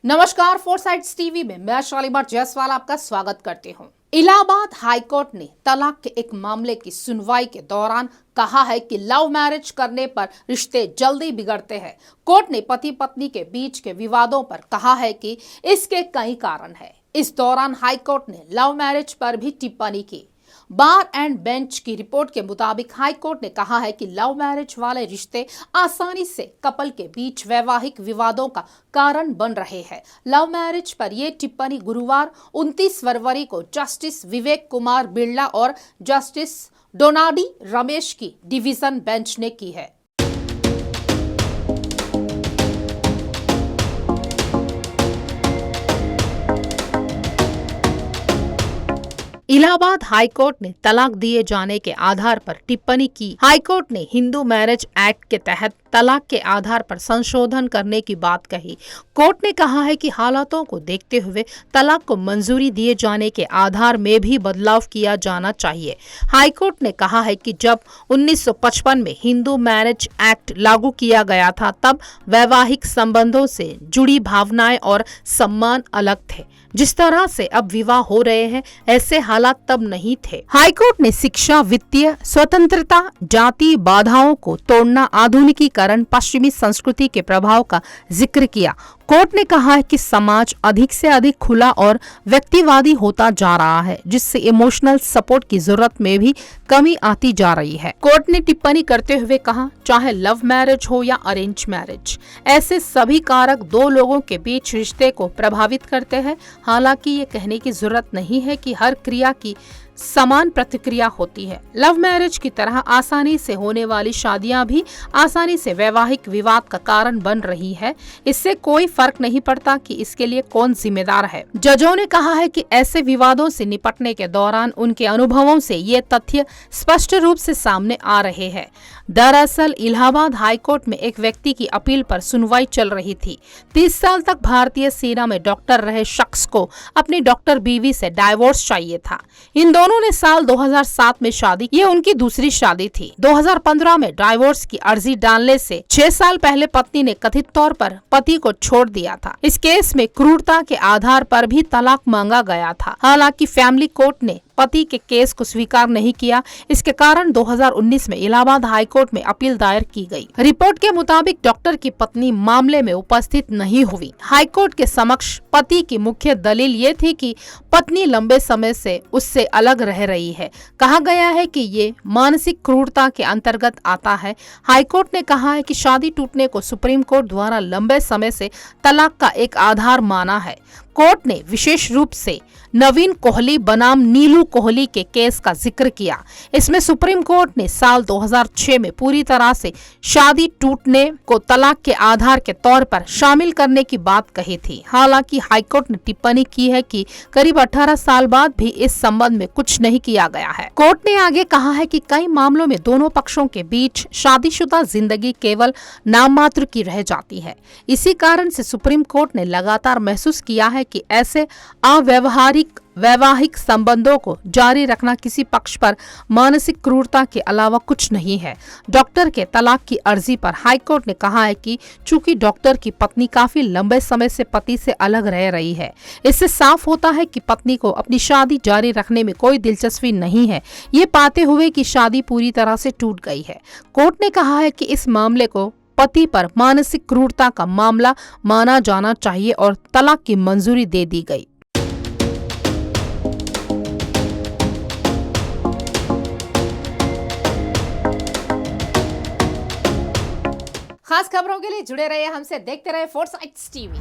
नमस्कार, फोरसाइट्स टीवी में मैं शालीमार जायसवाल आपका स्वागत करती हूं। इलाहाबाद हाईकोर्ट ने तलाक के एक मामले की सुनवाई के दौरान कहा है कि लव मैरिज करने पर रिश्ते जल्दी बिगड़ते हैं। कोर्ट ने पति पत्नी के बीच के विवादों पर कहा है कि इसके कई कारण हैं। इस दौरान हाईकोर्ट ने लव मैरिज पर भी टिप्पणी की। बार एंड बेंच की रिपोर्ट के मुताबिक हाईकोर्ट ने कहा है कि लव मैरिज वाले रिश्ते आसानी से कपल के बीच वैवाहिक विवादों का कारण बन रहे हैं। लव मैरिज पर यह टिप्पणी गुरुवार 29 फरवरी को जस्टिस विवेक कुमार बिरला और जस्टिस डोनाडी रमेश की डिवीजन बेंच ने की है। इलाहाबाद हाईकोर्ट ने तलाक दिए जाने के आधार पर टिप्पणी की। हाईकोर्ट ने हिंदू मैरिज एक्ट के तहत तलाक के आधार पर संशोधन करने की बात कही। कोर्ट ने कहा है कि हालातों को देखते हुए तलाक को मंजूरी दिए जाने के आधार में भी बदलाव किया जाना चाहिए। हाईकोर्ट ने कहा है कि जब 1955 में हिंदू मैरिज एक्ट लागू किया गया था, तब वैवाहिक संबंधों से जुड़ी भावनाएं और सम्मान अलग थे। जिस तरह से अब विवाह हो रहे हैं, ऐसे हालात तब नहीं थे। हाईकोर्ट ने शिक्षा, वित्तीय स्वतंत्रता, जाति बाधाओं को तोड़ना, आधुनिकीकरण, पश्चिमी संस्कृति के प्रभाव का जिक्र किया। कोर्ट ने कहा है कि समाज अधिक से अधिक खुला और व्यक्तिवादी होता जा रहा है, जिससे इमोशनल सपोर्ट की जरूरत में भी कमी आती जा रही है। कोर्ट ने टिप्पणी करते हुए कहा, चाहे लव मैरिज हो या अरेंज मैरिज, ऐसे सभी कारक दो लोगों के बीच रिश्ते को प्रभावित करते हैं। हालांकि ये कहने की जरूरत नहीं है कि हर क्रिया की समान प्रतिक्रिया होती है। लव मैरिज की तरह आसानी से होने वाली शादियां भी आसानी से वैवाहिक विवाद का कारण बन रही है। इससे कोई फर्क नहीं पड़ता कि इसके लिए कौन जिम्मेदार है। जजों ने कहा है कि ऐसे विवादों से निपटने के दौरान उनके अनुभवों से ये तथ्य स्पष्ट रूप से सामने आ रहे हैं। दरअसल इलाहाबाद हाईकोर्ट में एक व्यक्ति की अपील पर सुनवाई चल रही थी। 30 साल तक भारतीय सेना में डॉक्टर रहे शख्स को अपनी डॉक्टर बीवी से डाइवोर्स चाहिए था। इन दोनों ने साल 2007 में शादी, ये उनकी दूसरी शादी थी। 2015 में डाइवोर्स की अर्जी डालने से 6 साल पहले पत्नी ने कथित तौर पर पति को छोड़ दिया था। इस केस में क्रूरता के आधार पर भी तलाक मांगा गया था। हालांकि फैमिली कोर्ट ने पति के केस को स्वीकार नहीं किया। इसके कारण 2019 में इलाहाबाद हाईकोर्ट में अपील दायर की गई। रिपोर्ट के मुताबिक डॉक्टर की पत्नी मामले में उपस्थित नहीं हुई। हाईकोर्ट के समक्ष पति की मुख्य दलील ये थी कि पत्नी लंबे समय से उससे अलग रह रही है। कहा गया है कि ये मानसिक क्रूरता के अंतर्गत आता है। हाईकोर्ट ने कहा है कि शादी टूटने को सुप्रीम कोर्ट द्वारा लंबे समय से तलाक का एक आधार माना है। कोर्ट ने विशेष रूप से नवीन कोहली बनाम नीलू कोहली के केस का जिक्र किया। इसमें सुप्रीम कोर्ट ने साल 2006 में पूरी तरह से शादी टूटने को तलाक के आधार के तौर पर शामिल करने की बात कही थी। हालांकि हाईकोर्ट ने टिप्पणी की है कि करीब 18 साल बाद भी इस संबंध में कुछ नहीं किया गया है। कोर्ट ने आगे कहा है कि कई मामलों में दोनों पक्षों के बीच शादीशुदा जिंदगी केवल नाम मात्र की रह जाती है। इसी कारण से सुप्रीम कोर्ट ने लगातार महसूस किया है कि ऐसे अव्यवहारिक वैवाहिक संबंधों को जारी रखना किसी पक्ष पर मानसिक क्रूरता के अलावा कुछ नहीं है। डॉक्टर के तलाक की अर्जी पर हाईकोर्ट ने कहा है कि चूंकि डॉक्टर की पत्नी काफी लंबे समय से पति से अलग रह रही है, इससे साफ होता है कि पत्नी को अपनी शादी जारी रखने में कोई दिलचस्पी नहीं है, ये पाते हुए कि शादी पूरी तरह से टूट गई है। कोर्ट ने कहा है कि इस मामले को पति पर मानसिक क्रूरता का मामला माना जाना चाहिए और तलाक की मंजूरी दे दी गई। खास खबरों के लिए जुड़े रहिए हमसे, देखते रहे फोरसाइट्स टीवी।